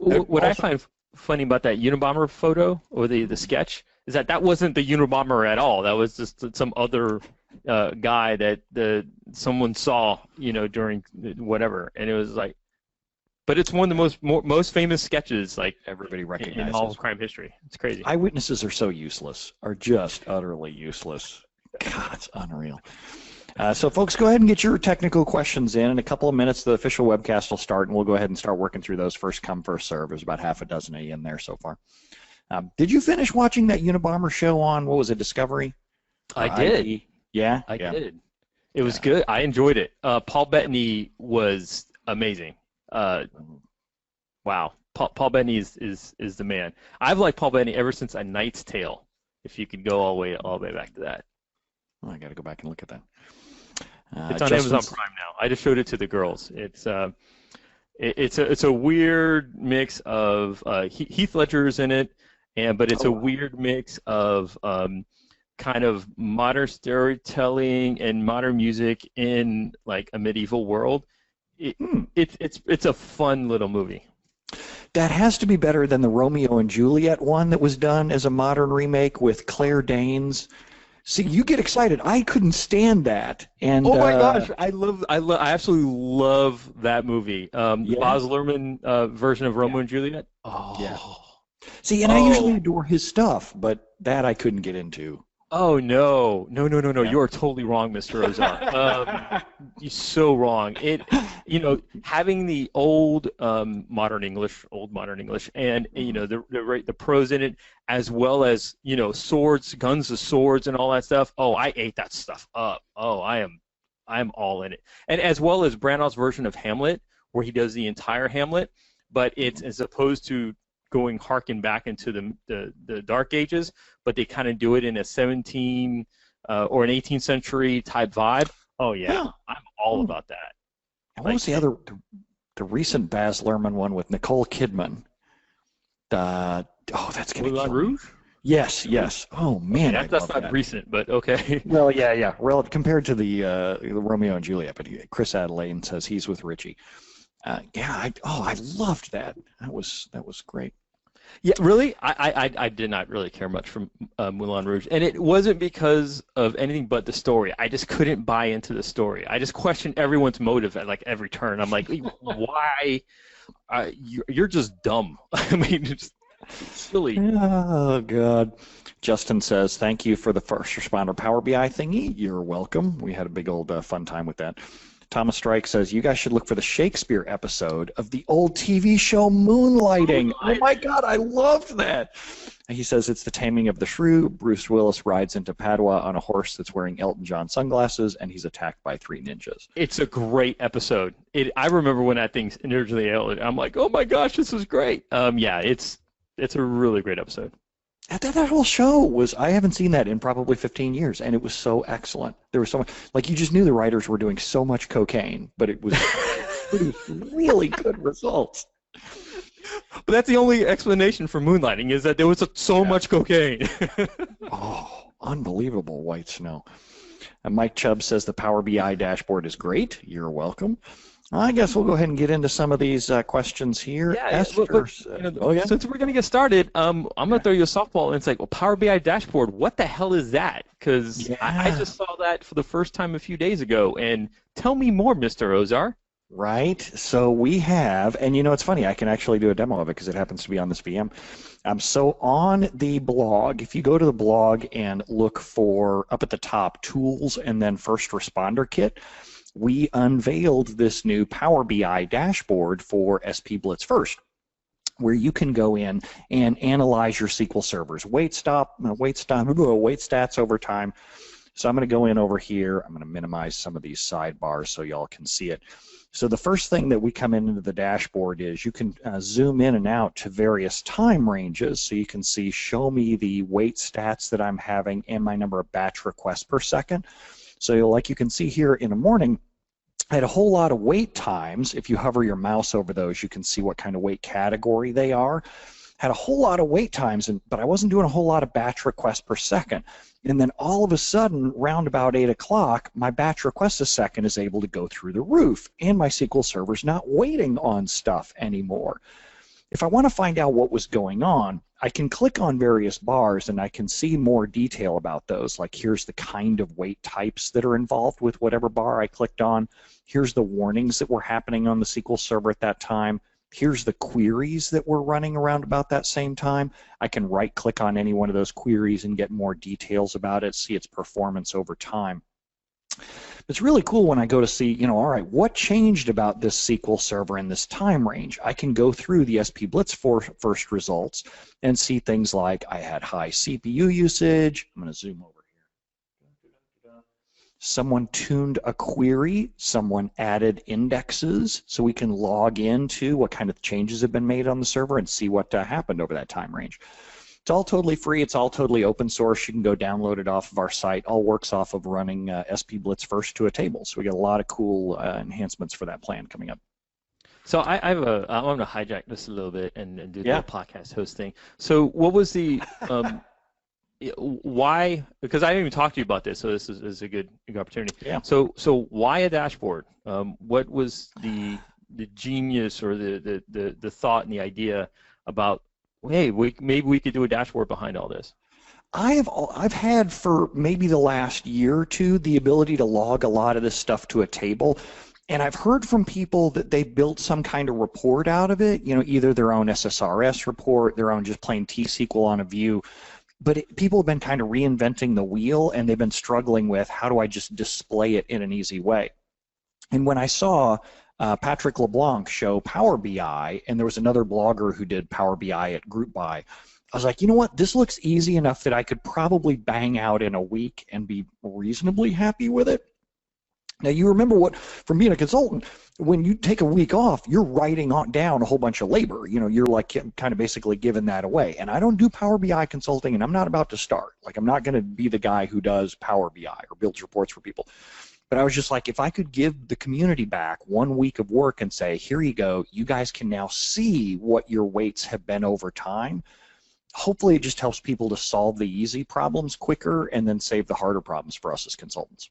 What I find funny about that Unabomber photo or the sketch is that wasn't the Unabomber at all. That was just some other guy that someone saw, during whatever, and it was like. But it's one of the most famous sketches, like everybody recognizes in all of crime history. It's crazy. Eyewitnesses are so useless, are just utterly useless. God, it's unreal. So, folks, go ahead and get your technical questions in. In a couple of minutes, the official webcast will start, and we'll go ahead and start working through those first come, first serve. There's about half a dozen in there so far. Did you finish watching that Unabomber show on, what was it, Discovery? I did. ID? Yeah? I did. It was good. I enjoyed it. Paul Bettany was amazing. Wow. Paul Bettany is the man. I've liked Paul Bettany ever since A Knight's Tale, if you could go all the way back to that. Oh, I got to go back and look at that. It's on Amazon Prime now. I just showed it to the girls. It's a weird mix of Heath Ledger's in it, but it's a weird mix of kind of modern storytelling and modern music in like a medieval world. It's a fun little movie. That has to be better than the Romeo and Juliet one that was done as a modern remake with Claire Danes. See, you get excited. I couldn't stand that. And oh my gosh, I absolutely love that movie. Yeah. Baz Luhrmann version of Romeo and Juliet. Oh. Yeah. See, and I usually adore his stuff, but that I couldn't get into. Oh no. Yeah. You are totally wrong, Mr. Ozar. You're so wrong. Having the old modern English, and the prose in it, as well as swords, guns of swords, and all that stuff. Oh, I ate that stuff up. Oh, I'm all in it. And as well as Brandon's version of Hamlet, where he does the entire Hamlet, but it's as opposed to going harken back into the Dark Ages, but they kind of do it in a 17 or an 18th century type vibe. Oh yeah, I'm all about that. And what was the other, the recent Baz Luhrmann one with Nicole Kidman? That's gonna Moulin kill Rouge? me. Yes. Oh man, Okay, that's not that. recent, but okay. Well, yeah. Well, compared to the Romeo and Juliet, but Chris Adelaide says he's with Richie. I loved that. That was great. Yeah, really? I did not really care much for Moulin Rouge, and it wasn't because of anything but the story. I just couldn't buy into the story. I just questioned everyone's motive at like every turn. I'm like, why? You're just dumb. I mean, it's silly. Oh God. Justin says, thank you for the first responder Power BI thingy. You're welcome. We had a big old fun time with that. Thomas Strike says, you guys should look for the Shakespeare episode of the old TV show Moonlighting. Oh my God, I loved that. He says it's the taming of the shrew. Bruce Willis rides into Padua on a horse that's wearing Elton John sunglasses, and he's attacked by 3 ninjas. It's a great episode. I remember when that thing originally aired. I'm like, oh my gosh, this is great. It's a really great episode. That whole show was, I haven't seen that in probably 15 years, and it was so excellent. There was so much, like you just knew the writers were doing so much cocaine, but it was really good results. But that's the only explanation for Moonlighting, is that there was so much cocaine. Oh, unbelievable white snow. And Mike Chubb says the Power BI dashboard is great. You're welcome. I guess we'll go ahead and get into some of these questions here. Yeah, since we're going to get started, I'm going to throw you a softball, and it's like, well, Power BI dashboard, what the hell is that? Because I just saw that for the first time a few days ago, and tell me more, Mr. Ozar. Right. So we have, and it's funny, I can actually do a demo of it because it happens to be on this VM. So on the blog, if you go to the blog and look for, up at the top, tools and then first responder kit, we unveiled this new Power BI dashboard for SP Blitz First, where you can go in and analyze your SQL servers, weight stats over time. So I'm going to go in over here. I'm going to minimize some of these sidebars so y'all can see it. So the first thing that we come into the dashboard is you can zoom in and out to various time ranges. So you can see, show me the weight stats that I'm having and my number of batch requests per second. So like you can see here in the morning, I had a whole lot of wait times. If you hover your mouse over those, you can see what kind of wait category they are. Had a whole lot of wait times, but I wasn't doing a whole lot of batch requests per second. And then all of a sudden, round about 8 o'clock, my batch requests a second is able to go through the roof, and my SQL Server's not waiting on stuff anymore. If I want to find out what was going on, I can click on various bars and I can see more detail about those. Like here's the kind of weight types that are involved with whatever bar I clicked on. Here's the warnings that were happening on the SQL Server at that time. Here's the queries that were running around about that same time. I can right-click on any one of those queries and get more details about it, see its performance over time. It's really cool when I go to see, you know, all right, what changed about this SQL Server in this time range? I can go through the SP Blitz first results and see things like I had high CPU usage. I'm going to zoom over here. Someone tuned a query. Someone added indexes, so we can log into what kind of changes have been made on the server and see what happened over that time range. It's all totally free. It's all totally open source. You can go download it off of our site. All works off of running SP Blitz first to a table. So we got a lot of cool enhancements for that plan coming up. So I want to hijack this a little bit and do the podcast host thing. So what was the why? Because I didn't even talk to you about this, so this is a good opportunity. Yeah. So why a dashboard? What was the genius or the thought and the idea about, hey, maybe we could do a dashboard behind all this? I've had for maybe the last year or two the ability to log a lot of this stuff to a table, and I've heard from people that they built some kind of report out of it, you know, either their own SSRS report, their own just plain T-SQL on a view, but people have been kind of reinventing the wheel, and they've been struggling with how do I just display it in an easy way. And when I saw Patrick LeBlanc show Power BI, and there was another blogger who did Power BI at Group Buy, I was like, you know what, this looks easy enough that I could probably bang out in a week and be reasonably happy with it. Now, you remember what, from being a consultant, when you take a week off, you're writing down a whole bunch of labor. You know, you're like kind of basically giving that away. And I don't do Power BI consulting, and I'm not about to start. Like, I'm not going to be the guy who does Power BI or builds reports for people. But I was just like, if I could give the community back 1 week of work and say, here you go, you guys can now see what your weights have been over time, hopefully it just helps people to solve the easy problems quicker and then save the harder problems for us as consultants.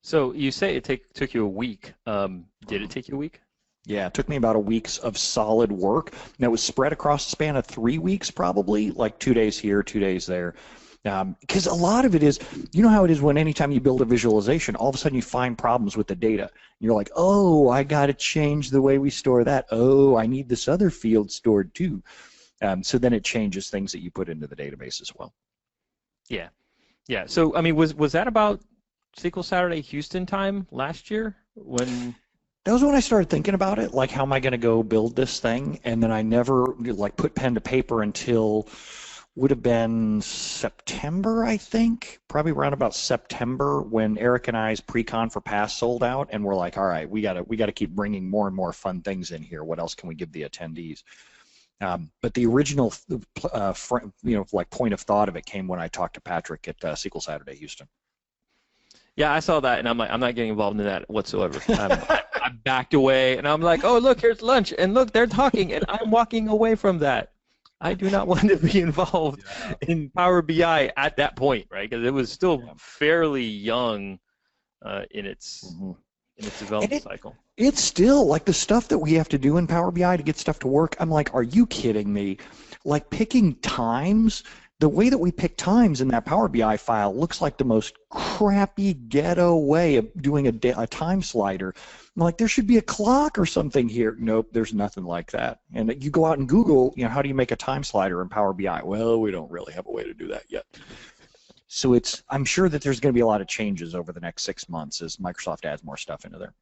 So you say it took you a week. Did it take you a week? Yeah, it took me about a week of solid work. And it was spread across the span of 3 weeks probably, like 2 days here, 2 days there. Because a lot of it is, you know how it is when anytime you build a visualization, all of a sudden you find problems with the data. And you're like, oh, I got to change the way we store that. Oh, I need this other field stored too. So then it changes things that you put into the database as well. Yeah. Yeah. So, I mean, was that about SQL Saturday Houston time last year when? That was when I started thinking about it, like how am I going to go build this thing? And then I never like put pen to paper until would have been September, I think, probably around about September when Eric and I's pre-con for Pass sold out, and we're like, all right, we got to keep bringing more and more fun things in here. What else can we give the attendees? But the original, like point of thought of it came when I talked to Patrick at SQL Saturday Houston. Yeah, I saw that, and I'm like, I'm not getting involved in that whatsoever. I backed away, and I'm like, oh, look, here's lunch, and look, they're talking, and I'm walking away from that. I do not want to be involved in Power BI at that point, right? Because it was still fairly young in its development cycle. It's still like the stuff that we have to do in Power BI to get stuff to work. I'm like, are you kidding me? Like picking times, the way that we pick times in that Power BI file looks like the most crappy ghetto way of doing a time slider. I'm like, there should be a clock or something here. Nope, there's nothing like that. And you go out and Google, you know, how do you make a time slider in Power BI? Well, we don't really have a way to do that yet. So I'm sure that there's going to be a lot of changes over the next 6 months as Microsoft adds more stuff into there.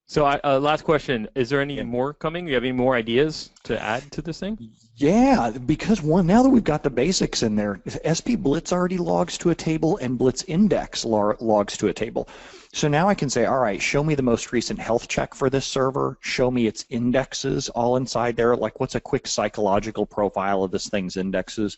So last question, is there any more coming? Do you have any more ideas to add to this thing? Yeah, because now that we've got the basics in there, SP Blitz already logs to a table and Blitz Index logs to a table. So now I can say, all right, show me the most recent health check for this server, show me its indexes all inside there, like what's a quick psychological profile of this thing's indexes.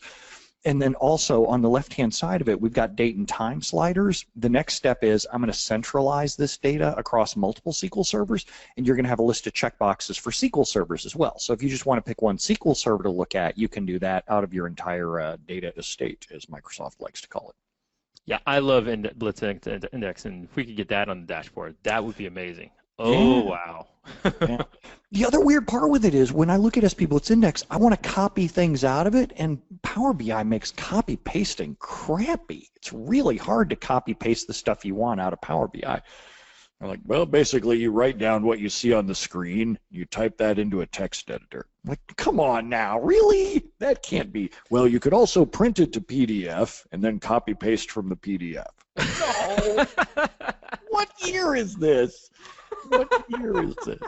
And then also on the left-hand side of it, we've got date and time sliders. The next step is I'm going to centralize this data across multiple SQL servers, and you're going to have a list of checkboxes for SQL servers as well. So if you just want to pick one SQL server to look at, you can do that out of your entire data estate, as Microsoft likes to call it. Yeah, I love Blitz Index, and if we could get that on the dashboard, that would be amazing. Oh, yeah. Wow. Yeah. The other weird part with it is when I look at SP Blitz Index, I want to copy things out of it, and Power BI makes copy pasting crappy. It's really hard to copy paste the stuff you want out of Power BI. I'm like, well, basically you write down what you see on the screen, you type that into a text editor. I'm like, come on now, really? That can't be. Well, you could also print it to PDF and then copy paste from the PDF. No. What year is this? What year is this?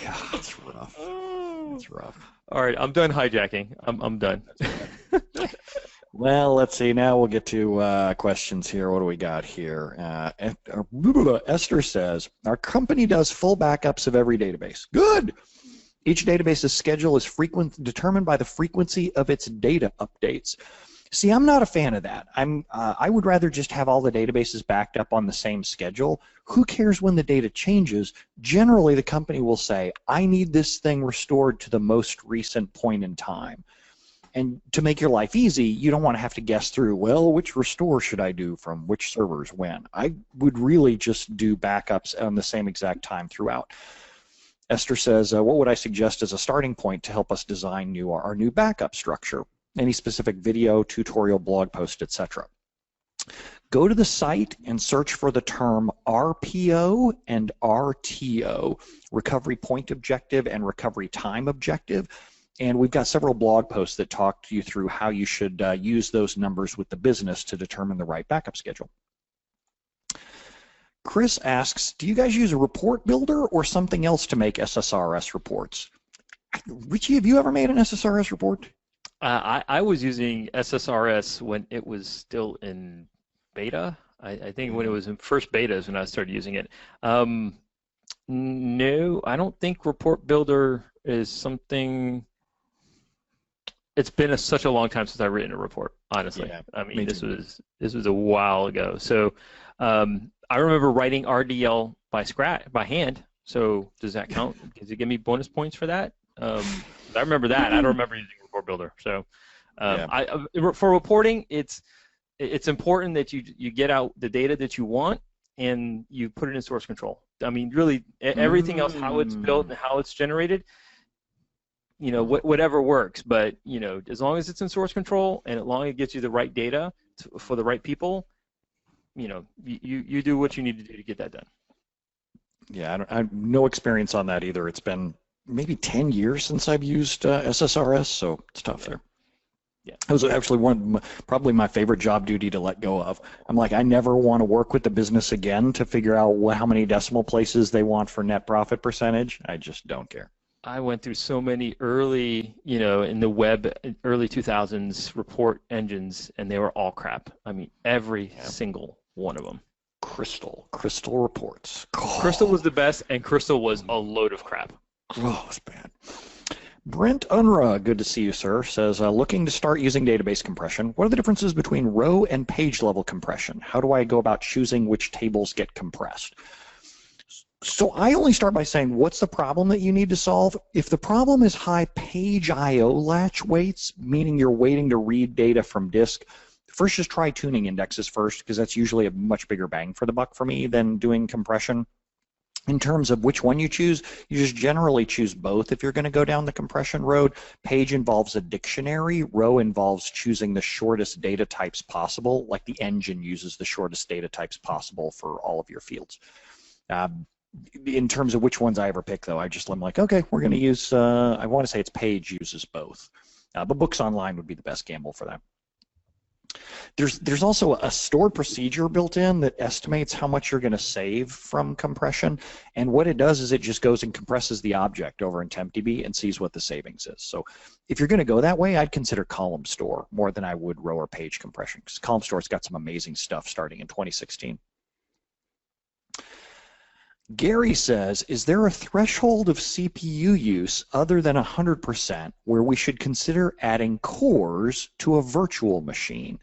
God, it's rough. It's rough. All right, I'm done hijacking. I'm done. Well, let's see. Now we'll get to questions here. What do we got here? Esther says, our company does full backups of every database. Good. Each database's schedule is determined by the frequency of its data updates. See, I'm not a fan of that. I would rather just have all the databases backed up on the same schedule. Who cares when the data changes? Generally, the company will say, I need this thing restored to the most recent point in time. And to make your life easy, you don't want to have to guess through, well, which restore should I do from which servers when? I would really just do backups on the same exact time throughout. Esther says, what would I suggest as a starting point to help us design our new backup structure? Any specific video, tutorial, blog post, etc. Go to the site and search for the term RPO and RTO, Recovery Point Objective and Recovery Time Objective. And we've got several blog posts that talk you through how you should use those numbers with the business to determine the right backup schedule. Chris asks, do you guys use a report builder or something else to make SSRS reports? Richie, have you ever made an SSRS report? I was using SSRS when it was still in beta. I think when it was in first beta is when I started using it. No, I don't think report builder is something. It's been such a long time since I've written a report, honestly. Yeah, I mean, this was a while ago. So I remember writing RDL by hand. So does that count? Does it give me bonus points for that? I remember that. I don't remember using report builder. So for reporting, it's important that you get out the data that you want and you put it in source control. I mean, really, everything else, how it's built and how it's generated, you know, whatever works, but, you know, as long as it's in source control and as long as it gets you the right data for the right people, you know, you do what you need to do to get that done. Yeah, I have no experience on that either. It's been maybe 10 years since I've used SSRS, so it's tough there. Yeah, it was actually probably my favorite job duty to let go of. I'm like, I never want to work with the business again to figure out how many decimal places they want for net profit percentage. I just don't care. I went through so many early, you know, in the web, early 2000s report engines, and they were all crap. I mean, every single one of them. Crystal reports. Oh. Crystal was the best, and Crystal was a load of crap. Oh, it's bad. Brent Unruh, good to see you, sir, says, looking to start using database compression. What are the differences between row and page level compression? How do I go about choosing which tables get compressed? So I only start by saying, what's the problem that you need to solve? If the problem is high page I/O latch weights, meaning you're waiting to read data from disk, first just try tuning indexes first, because that's usually a much bigger bang for the buck for me than doing compression. In terms of which one you choose, you just generally choose both if you're going to go down the compression road. Page involves a dictionary. Row involves choosing the shortest data types possible, like the engine uses the shortest data types possible for all of your fields. In terms of which ones I ever pick, though, I'm like, okay, we're going to use, I want to say it's Page uses both. But Books Online would be the best gamble for that. There's also a stored procedure built in that estimates how much you're going to save from compression, and what it does is it just goes and compresses the object over in TempDB and sees what the savings is. So if you're going to go that way, I'd consider Column Store more than I would row or page compression, because Column Store's got some amazing stuff starting in 2016. Gary says, is there a threshold of CPU use other than 100% where we should consider adding cores to a virtual machine?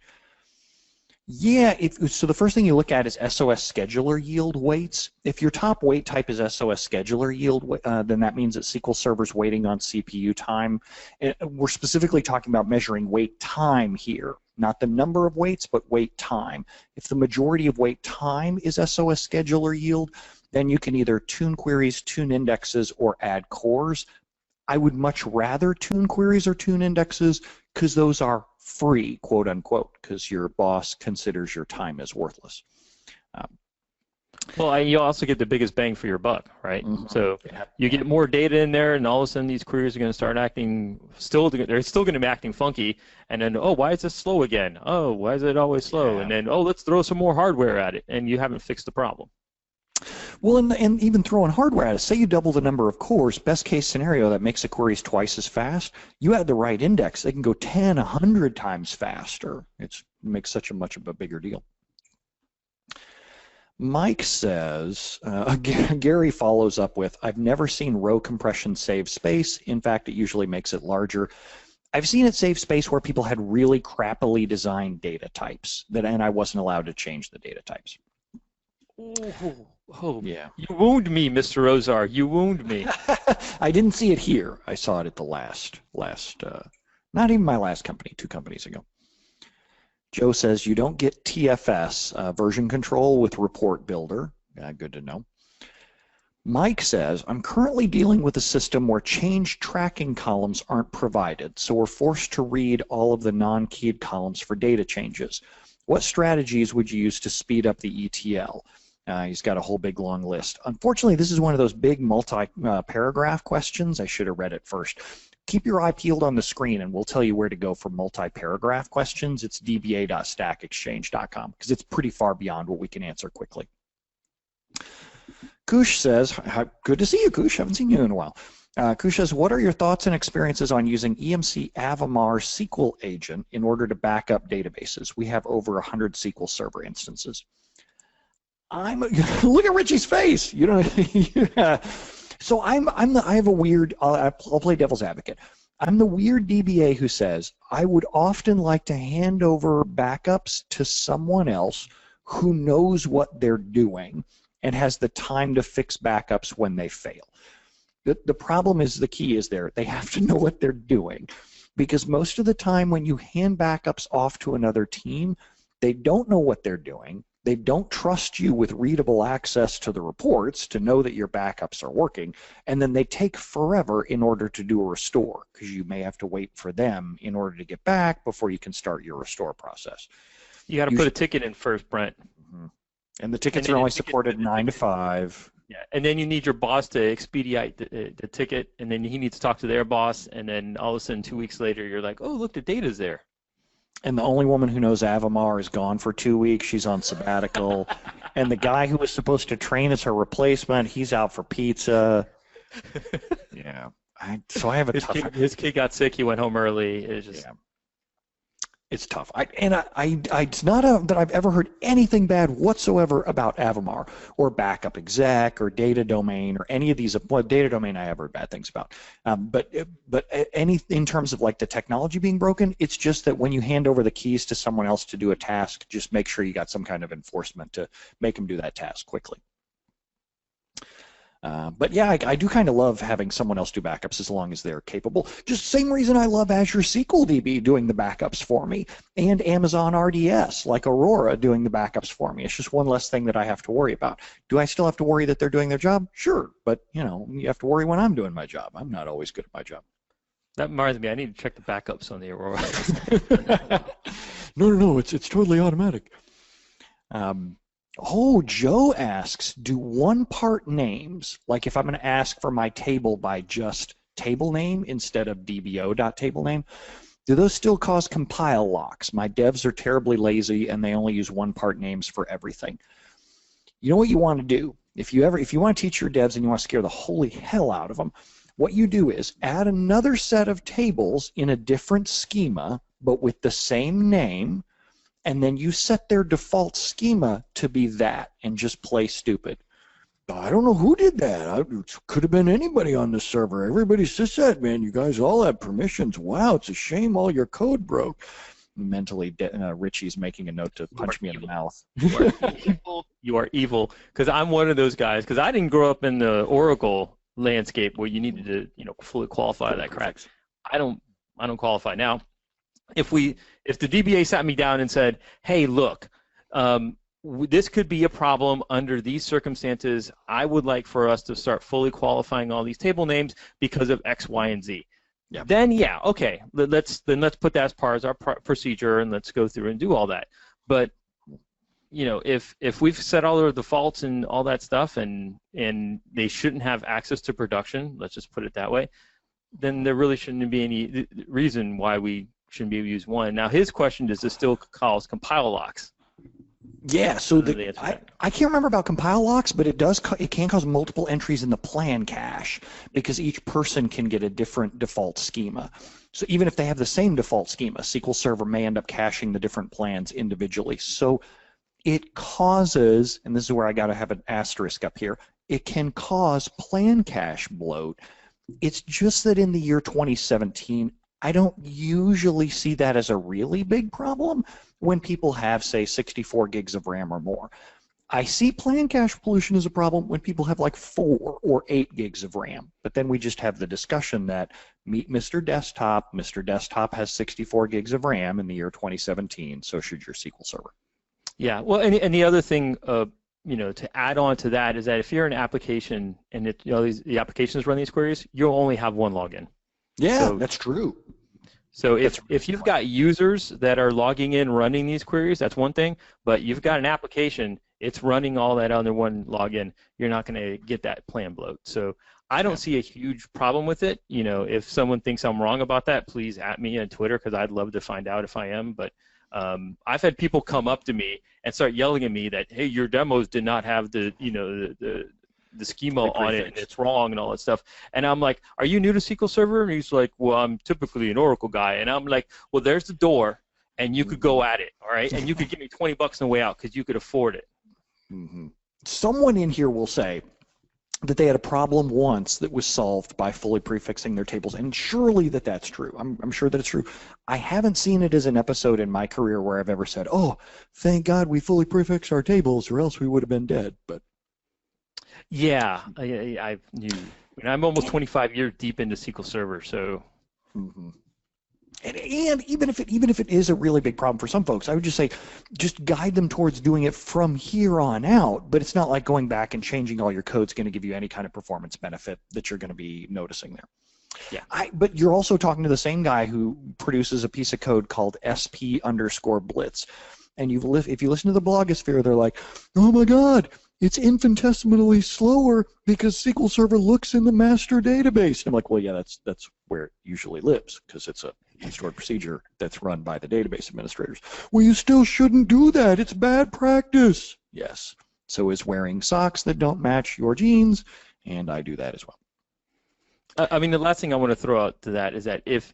Yeah, so the first thing you look at is SOS scheduler yield weights. If your top weight type is SOS scheduler yield, then that means that SQL Server's waiting on CPU time. We're specifically talking about measuring wait time here, not the number of waits, but wait time. If the majority of wait time is SOS scheduler yield, then you can either tune queries, tune indexes, or add cores. I would much rather tune queries or tune indexes because those are free, quote unquote, because your boss considers your time as worthless. Well, you also get the biggest bang for your buck, right? Mm-hmm. So you get more data in there, and all of a sudden these queries are going to start acting they're still going to be acting funky, and then, oh, why is it slow again? Oh, why is it always slow? And then, oh, let's throw some more hardware at it, and you haven't fixed the problem. Well, and even throwing hardware at it, say you double the number of cores, best case scenario, that makes the queries twice as fast. You add the right index, they can go 10, 100 times faster. It makes such a much of a bigger deal. Mike says, Gary follows up with, I've never seen row compression save space. In fact, it usually makes it larger. I've seen it save space where people had really crappily designed data types, and I wasn't allowed to change the data types. Oh, yeah. You wound me, Mr. Ozar. You wound me. I didn't see it here. I saw it at the last, not even my last company, 2 companies ago. Joe says you don't get TFS, version control with report builder. Good to know. Mike says, I'm currently dealing with a system where change tracking columns aren't provided, so we're forced to read all of the non-keyed columns for data changes. What strategies would you use to speed up the ETL? He's got a whole big long list. Unfortunately, this is one of those big multi-paragraph questions. I should have read it first. Keep your eye peeled on the screen, and we'll tell you where to go for multi-paragraph questions. It's dba.stackexchange.com, because it's pretty far beyond what we can answer quickly. Kush says, good to see you, Kush. Haven't seen you in a while. Kush says, what are your thoughts and experiences on using EMC Avamar SQL agent in order to back up databases? We have over 100 SQL Server instances. Look at Richie's face. You know, yeah. So I have a weird. I'll play devil's advocate. I'm the weird DBA who says I would often like to hand over backups to someone else who knows what they're doing and has the time to fix backups when they fail. The problem is, the key is there. They have to know what they're doing, because most of the time when you hand backups off to another team, they don't know what they're doing. They don't trust you with readable access to the reports to know that your backups are working, and then they take forever in order to do a restore, because you may have to wait for them in order to get back before you can start your restore process. You got to put a ticket in first, Brent. Mm-hmm. And the tickets are only supported 9 to 5. Yeah, and then you need your boss to expedite the ticket, and then he needs to talk to their boss, and then all of a sudden 2 weeks later you're like, oh, look, the data's there. And the only woman who knows Avamar is gone for 2 weeks. She's on sabbatical. And the guy who was supposed to train as her replacement, he's out for pizza. Yeah. So I have a his kid got sick. He went home early. It's just... Yeah. It's tough. It's not that I've ever heard anything bad whatsoever about Avamar or Backup Exec or Data Domain or any of these. Well, Data Domain I have heard bad things about. But any in terms of like the technology being broken, it's just that when you hand over the keys to someone else to do a task, just make sure you got some kind of enforcement to make them do that task quickly. But yeah, I do kind of love having someone else do backups as long as they're capable. Just the same reason I love Azure SQL DB doing the backups for me, and Amazon RDS, like Aurora, doing the backups for me. It's just one less thing that I have to worry about. Do I still have to worry that they're doing their job? Sure, but you know, you have to worry when I'm doing my job. I'm not always good at my job. That reminds me, I need to check the backups on the Aurora. No, it's totally automatic. Oh, Joe asks, do one-part names, like if I'm going to ask for my table by just table name instead of dbo.table-name, do those still cause compile locks? My devs are terribly lazy and they only use one-part names for everything. You know what you want to do? If you want to teach your devs and you want to scare the holy hell out of them, what you do is add another set of tables in a different schema, but with the same name, and then you set their default schema to be that and just play stupid. I don't know who did that. It could have been anybody on the server. Everybody says that, man. You guys all have permissions. Wow, it's a shame all your code broke. Mentally, Richie's making a note to punch me in the mouth. You are evil. You are evil. Because I'm one of those guys. Because I didn't grow up in the Oracle landscape where you needed to, fully qualify that crap. I don't qualify now. If the DBA sat me down and said, "Hey, look, this could be a problem under these circumstances. I would like for us to start fully qualifying all these table names because of X, Y, and Z. Yeah. Then yeah, okay, let's put that as part of our procedure and let's go through and do all that. But you know, if we've set all our defaults and all that stuff, and they shouldn't have access to production, let's just put it that way, then there really shouldn't be any reason why we shouldn't be able to use one. Now his question, does this still cause compile locks? Yeah, so I can't remember about compile locks, but it can cause multiple entries in the plan cache because each person can get a different default schema. So even if they have the same default schema, SQL Server may end up caching the different plans individually. So it causes, and this is where I got to have an asterisk up here, it can cause plan cache bloat. It's just that in the year 2017, I don't usually see that as a really big problem when people have, say, 64 gigs of RAM or more. I see plan cache pollution as a problem when people have like 4 or 8 gigs of RAM. But then we just have the discussion that meet Mr. Desktop. Mr. Desktop has 64 gigs of RAM in the year 2017, so should your SQL Server. Yeah, well, and the other thing, you know, to add on to that is that if you're an application and the applications run these queries, you'll only have one login. Yeah, that's true. So if you've got users that are logging in running these queries, that's one thing, but you've got an application, it's running all that under one login, you're not going to get that plan bloat. So I don't see a huge problem with it. You know, if someone thinks I'm wrong about that, please at me on Twitter because I'd love to find out if I am. But I've had people come up to me and start yelling at me that, hey, your demos did not have the, you know, the schema on it, and it's wrong and all that stuff. And I'm like, are you new to SQL Server? And he's like, well, I'm typically an Oracle guy. And I'm like, well, there's the door, and you could go at it, all right? And you could give me $20 on the way out because you could afford it. Mm-hmm. Someone in here will say that they had a problem once that was solved by fully prefixing their tables, and surely that's true. I'm sure that it's true. I haven't seen it as an episode in my career where I've ever said, oh, thank God we fully prefixed our tables or else we would have been dead. But yeah, I knew. And I'm almost 25 years deep into SQL Server, so. Mm-hmm. And even if it is a really big problem for some folks, I would just say, just guide them towards doing it from here on out. But it's not like going back and changing all your code is going to give you any kind of performance benefit that you're going to be noticing there. Yeah. But you're also talking to the same guy who produces a piece of code called SP_Blitz. And if you listen to the blogosphere, they're like, oh my God, it's infinitesimally slower because SQL Server looks in the master database. And I'm like, well, yeah, that's where it usually lives because it's a stored procedure that's run by the database administrators. Well, you still shouldn't do that. It's bad practice. Yes. So is wearing socks that don't match your jeans, and I do that as well. I mean, the last thing I want to throw out to that is that if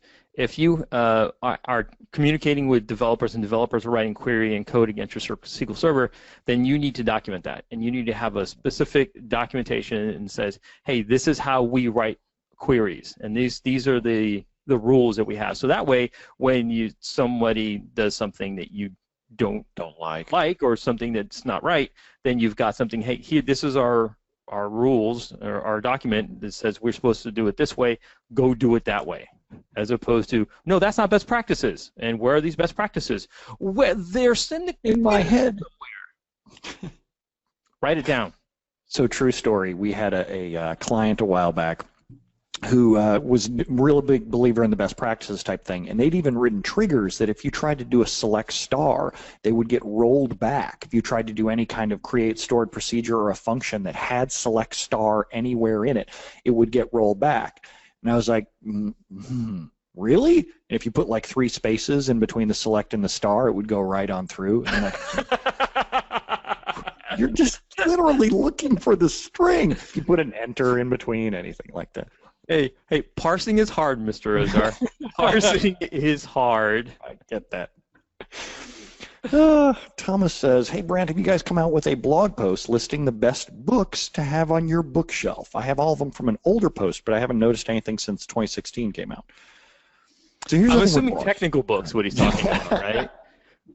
you are communicating with developers and developers are writing query and code against your SQL Server, then you need to document that, and you need to have a specific documentation and says, hey, this is how we write queries, and these are the rules that we have. So that way, when somebody does something that you don't like or something that's not right, then you've got something. Hey, here, this is our rules or our document that says we're supposed to do it this way. Go do it that way, as opposed to no, that's not best practices. And where are these best practices? Well, they're in my head somewhere. Write it down. So true story. We had a client a while back who was a real big believer in the best practices type thing, and they'd even written triggers that if you tried to do a select star, they would get rolled back. If you tried to do any kind of create stored procedure or a function that had select star anywhere in it, it would get rolled back. And I was like, really? And if you put like 3 spaces in between the select and the star, it would go right on through. And I'm like, you're just literally looking for the string. If you put an enter in between, anything like that. Hey, parsing is hard, Mr. Ozar. Parsing is hard. I get that. Thomas says, hey, Brent, have you guys come out with a blog post listing the best books to have on your bookshelf? I have all of them from an older post, but I haven't noticed anything since 2016 came out. So here's I'm assuming technical books, what he's talking about, right?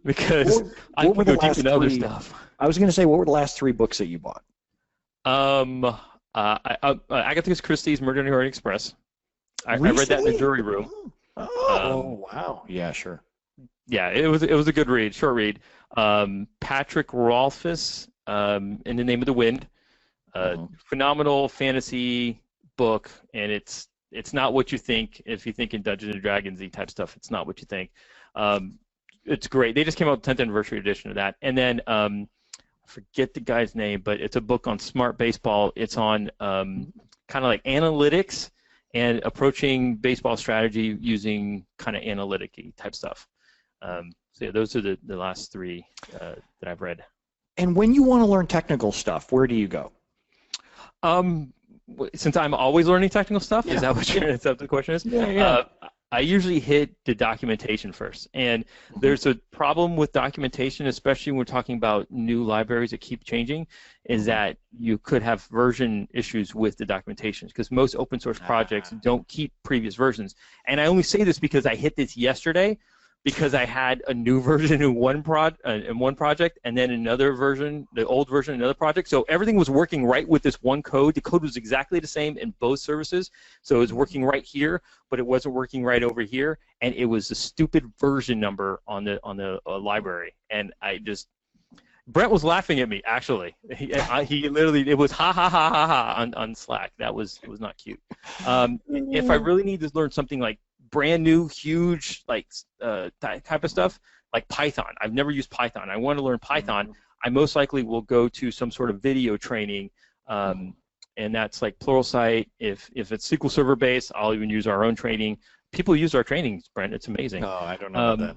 Because I can go deep into other stuff. I was going to say, what were the last 3 books that you bought? Agatha Christie's Murder on the Orient Express. I read that in the jury room. Oh, wow. Yeah, sure. Yeah, it was a good read, short read. Patrick Rolfes, In the Name of the Wind, phenomenal fantasy book, and it's not what you think. If you think in Dungeons and Dragons type stuff, it's not what you think. It's great. They just came out with the 10th anniversary edition of that, and then I forget the guy's name, but it's a book on smart baseball. It's on kind of like analytics and approaching baseball strategy using kind of analytic-y type stuff. So yeah, those are the last three that I've read. And when you want to learn technical stuff, where do you go? Since I'm always learning technical stuff, Yeah. is that what is that the question is? Yeah. I usually hit the documentation first, and there's a problem with documentation, especially when we're talking about new libraries that keep changing, is that you could have version issues with the documentation, because most open source projects don't keep previous versions. And I only say this because I hit this yesterday, because I had a new version in one project, and then another version, the old version, in another project. So everything was working right with this one code. The code was exactly the same in both services. So it was working right here, but it wasn't working right over here. And it was the stupid version number on the library. And Brent was laughing at me, actually. He literally, it was ha ha ha ha ha on Slack. It was not cute. If I really need to learn something like brand new, huge, like type of stuff, like Python. I've never used Python. I want to learn Python. I most likely will go to some sort of video training, and that's like Pluralsight. If it's SQL Server based, I'll even use our own training. People use our trainings, Brent. It's amazing. Oh, I don't know about that.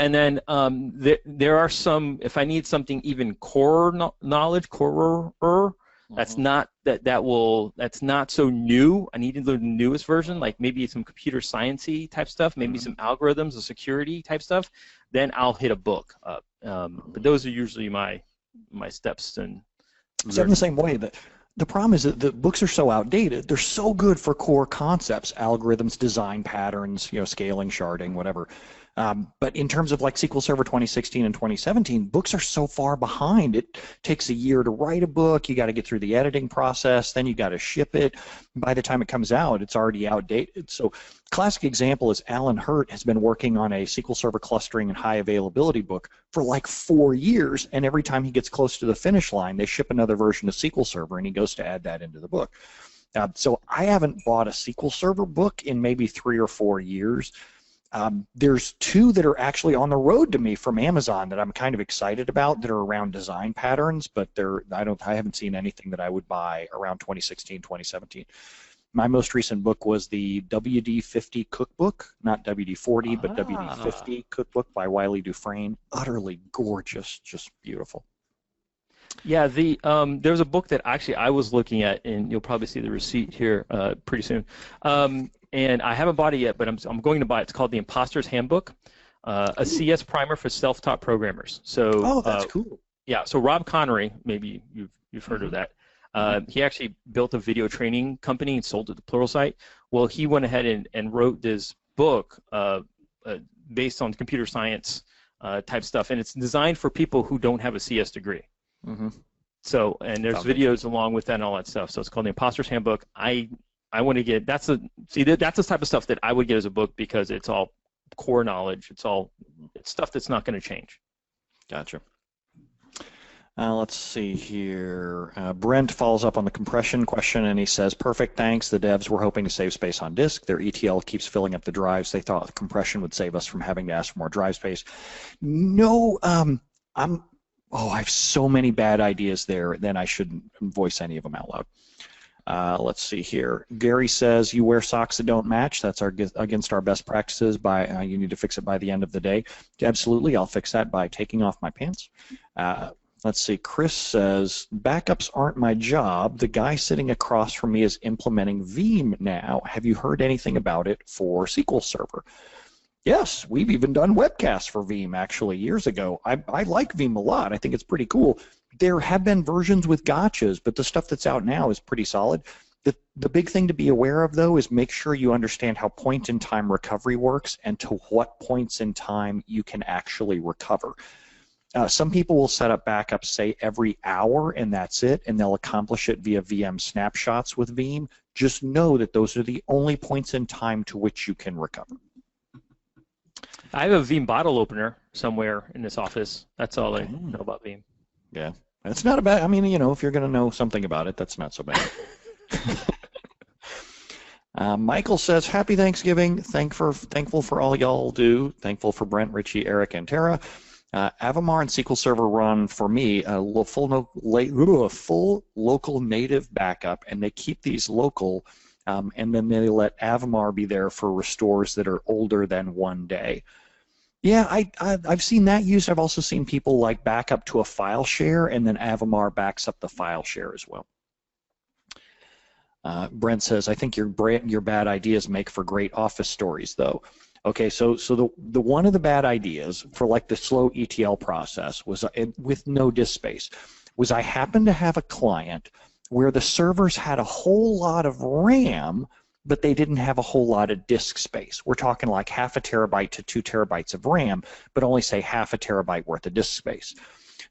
And then there are some. If I need something even core knowledge, that's not that's not so new. I need to learn the newest version, like maybe some computer science-y type stuff, maybe some algorithms or security type stuff. Then I'll hit a book up. But those are usually my steps. And so I'm the same way. The problem is that the books are so outdated. They're so good for core concepts, algorithms, design patterns, scaling, sharding, whatever. But in terms of like SQL Server 2016 and 2017, books are so far behind. It takes a year to write a book. You got to get through the editing process. Then you got to ship it. By the time it comes out, it's already outdated. So classic example is Alan Hurt has been working on a SQL Server clustering and high availability book for like 4 years. And every time he gets close to the finish line, they ship another version of SQL Server, and he goes to add that into the book. So I haven't bought a SQL Server book in maybe 3 or 4 years. There's 2 that are actually on the road to me from Amazon that I'm kind of excited about that are around design patterns, but I haven't seen anything that I would buy around 2016, 2017. My most recent book was the WD-50 cookbook, not WD-40, but WD-50 cookbook by Wiley Dufresne. Utterly gorgeous, just beautiful. Yeah, there's a book that actually I was looking at, and you'll probably see the receipt here pretty soon. And I haven't bought it yet, but I'm going to buy it. It's called The Imposter's Handbook, a CS primer for self-taught programmers. So, that's cool. Yeah, so Rob Connery, maybe you've heard of that. He actually built a video training company and sold it to Pluralsight. Well, he went ahead and wrote this book based on computer science type stuff, and it's designed for people who don't have a CS degree. So, and there's videos along with that and all that stuff. So it's called The Imposter's Handbook. I want to get that's the type of stuff that I would get as a book, because it's all core knowledge. It's stuff that's not going to change. Gotcha. Let's see here. Brent follows up on the compression question, and he says, perfect, thanks. The devs were hoping to save space on disk. Their ETL keeps filling up the drives. They thought the compression would save us from having to ask for more drive space. No, I have so many bad ideas there, then I shouldn't voice any of them out loud. Let's see here. Gary says, you wear socks that don't match. That's against our best practices. You need to fix it by the end of the day. Absolutely, I'll fix that by taking off my pants. Let's see. Chris says, backups aren't my job. The guy sitting across from me is implementing Veeam now. Have you heard anything about it for SQL Server? Yes, we've even done Webcast for Veeam actually years ago. I like Veeam a lot. I think it's pretty cool. There have been versions with gotchas, but the stuff that's out now is pretty solid. The big thing to be aware of, though, is make sure you understand how point-in-time recovery works and to what points in time you can actually recover. Some people will set up backups, say, every hour, and that's it, and they'll accomplish it via VM snapshots with Veeam. Just know that those are the only points in time to which you can recover. I have a Veeam bottle opener somewhere in this office. That's all I know about Veeam. Yeah, it's not a bad. I mean, if you're going to know something about it, that's not so bad. Michael says, "Happy Thanksgiving. Thankful for all y'all do. Thankful for Brent, Richie, Eric, and Tara. Avamar and SQL Server run for me a full local native backup, and they keep these local, and then they let Avamar be there for restores that are older than 1 day." Yeah, I've seen that used. I've also seen people like back up to a file share, and then Avamar backs up the file share as well. Brent says, "I think your bad ideas make for great office stories, though." Okay, so the one of the bad ideas for like the slow ETL process was with no disk space was I happened to have a client where the servers had a whole lot of RAM, but they didn't have a whole lot of disk space. We're talking like 0.5 terabyte to 2 terabytes of RAM, but only say 0.5 terabyte worth of disk space.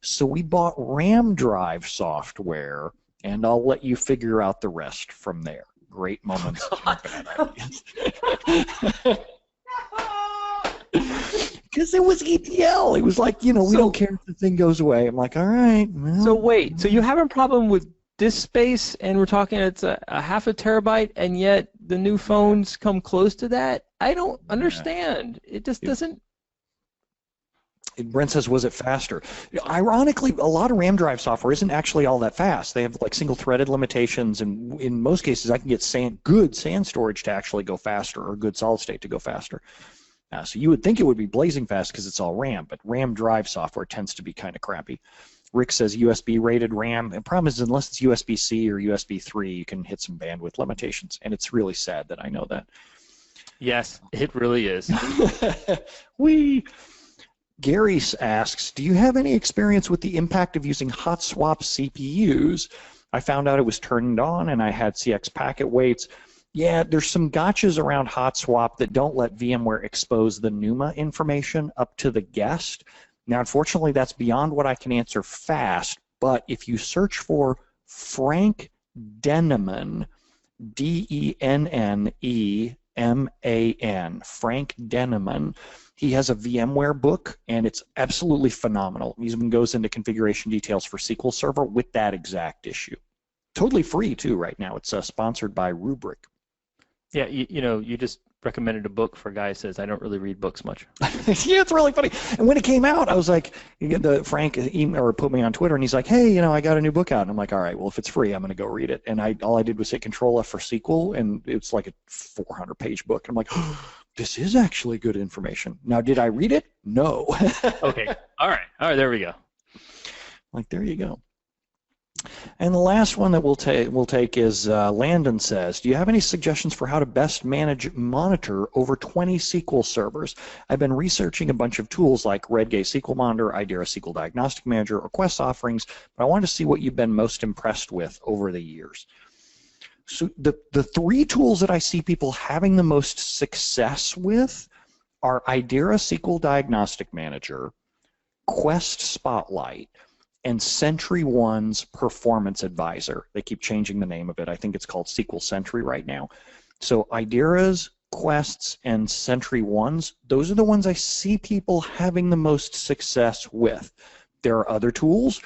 So we bought RAM drive software, and I'll let you figure out the rest from there. Great moments. Because it was ETL. It was like, we don't care if the thing goes away. I'm like, all right. Well. So wait, so you have a problem with disk space, and we're talking it's a 0.5 terabyte, and yet the new phones come close to that? I don't understand. It just doesn't. Brent says, "Was it faster?" Ironically, a lot of RAM drive software isn't actually all that fast. They have like single-threaded limitations, and in most cases, I can get good SAN storage to actually go faster, or good solid state to go faster. So you would think it would be blazing fast because it's all RAM, but RAM drive software tends to be kind of crappy. Rick says USB-rated RAM. The problem is unless it's USB-C or USB 3, you can hit some bandwidth limitations, and it's really sad that I know that. Yes, it really is. Gary asks, "Do you have any experience with the impact of using hot swap CPUs? I found out it was turned on, and I had CX packet weights." Yeah, there's some gotchas around hot swap that don't let VMware expose the NUMA information up to the guest. Now, unfortunately, that's beyond what I can answer fast, but if you search for Frank Denneman, Denneman, Frank Denneman, he has a VMware book, and it's absolutely phenomenal. He even goes into configuration details for SQL Server with that exact issue. Totally free, too, right now. It's sponsored by Rubrik. Yeah, you just recommended a book for a guy who says, "I don't really read books much." Yeah, it's really funny. And when it came out, I was like, Frank put me on Twitter, and he's like, "Hey, I got a new book out." And I'm like, "All right, well, if it's free, I'm going to go read it." And all I did was hit Control F for SQL, and it's like a 400-page book. And I'm like, oh, this is actually good information. Now, did I read it? No. Okay. All right, there we go. Like, there you go. And the last one that we'll take is Landon says, "Do you have any suggestions for how to best monitor over 20 SQL servers? I've been researching a bunch of tools like Redgate SQL Monitor, Idera SQL Diagnostic Manager, or Quest offerings, but I want to see what you've been most impressed with over the years." So the 3 tools that I see people having the most success with are Idera SQL Diagnostic Manager, Quest Spotlight, and SentryOne's Performance Advisor. They keep changing the name of it. I think it's called SQL Sentry right now. So Idera's, Quest's, and SentryOne's, those are the ones I see people having the most success with. There are other tools.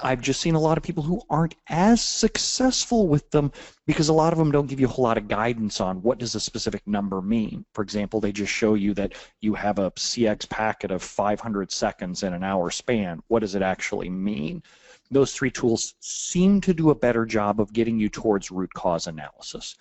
I've just seen a lot of people who aren't as successful with them because a lot of them don't give you a whole lot of guidance on what does a specific number mean. For example, they just show you that you have a CX packet of 500 seconds in an hour span. What does it actually mean? Those 3 tools seem to do a better job of getting you towards root cause analysis.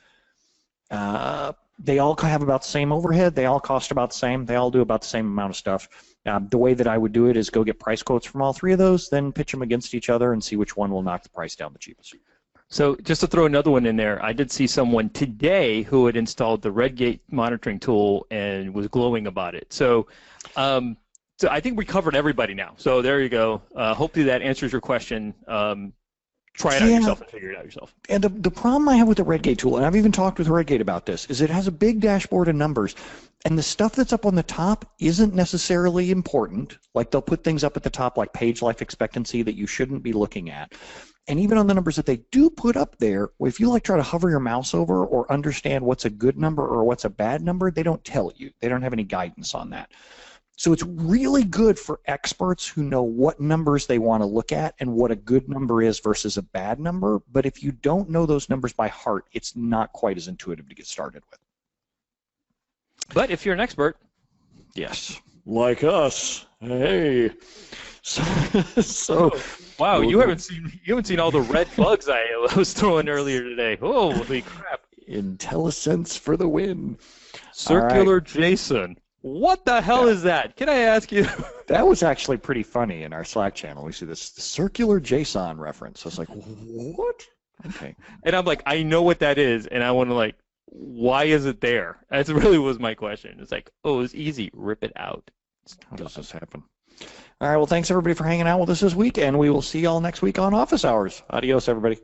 They all have about the same overhead. They all cost about the same. They all do about the same amount of stuff. The way that I would do it is go get price quotes from all 3 of those, then pitch them against each other and see which one will knock the price down the cheapest. So just to throw another one in there, I did see someone today who had installed the Redgate monitoring tool and was glowing about it. So I think we covered everybody now. So there you go. Hopefully that answers your question. Try it out yourself and figure it out yourself. And the problem I have with the Redgate tool, and I've even talked with Redgate about this, is it has a big dashboard of numbers, and the stuff that's up on the top isn't necessarily important. Like they'll put things up at the top like page life expectancy that you shouldn't be looking at. And even on the numbers that they do put up there, if you try to hover your mouse over or understand what's a good number or what's a bad number, they don't tell you. They don't have any guidance on that. So it's really good for experts who know what numbers they want to look at and what a good number is versus a bad number. But if you don't know those numbers by heart, it's not quite as intuitive to get started with. But if you're an expert, yes, like us, hey. So wow, you haven't seen all the red bugs I was throwing earlier today. Holy crap! IntelliSense for the win. Circular JSON. What the hell is that? Can I ask you? That was actually pretty funny in our Slack channel. We see this circular JSON reference. I was like, what? Okay. And I'm like, I know what that is, and I want to like, why is it there? That really was my question. It's like, oh, it's easy. Rip it out. How does this happen? All right, well, thanks everybody for hanging out with us this week, and we will see y'all next week on Office Hours. Adios, everybody.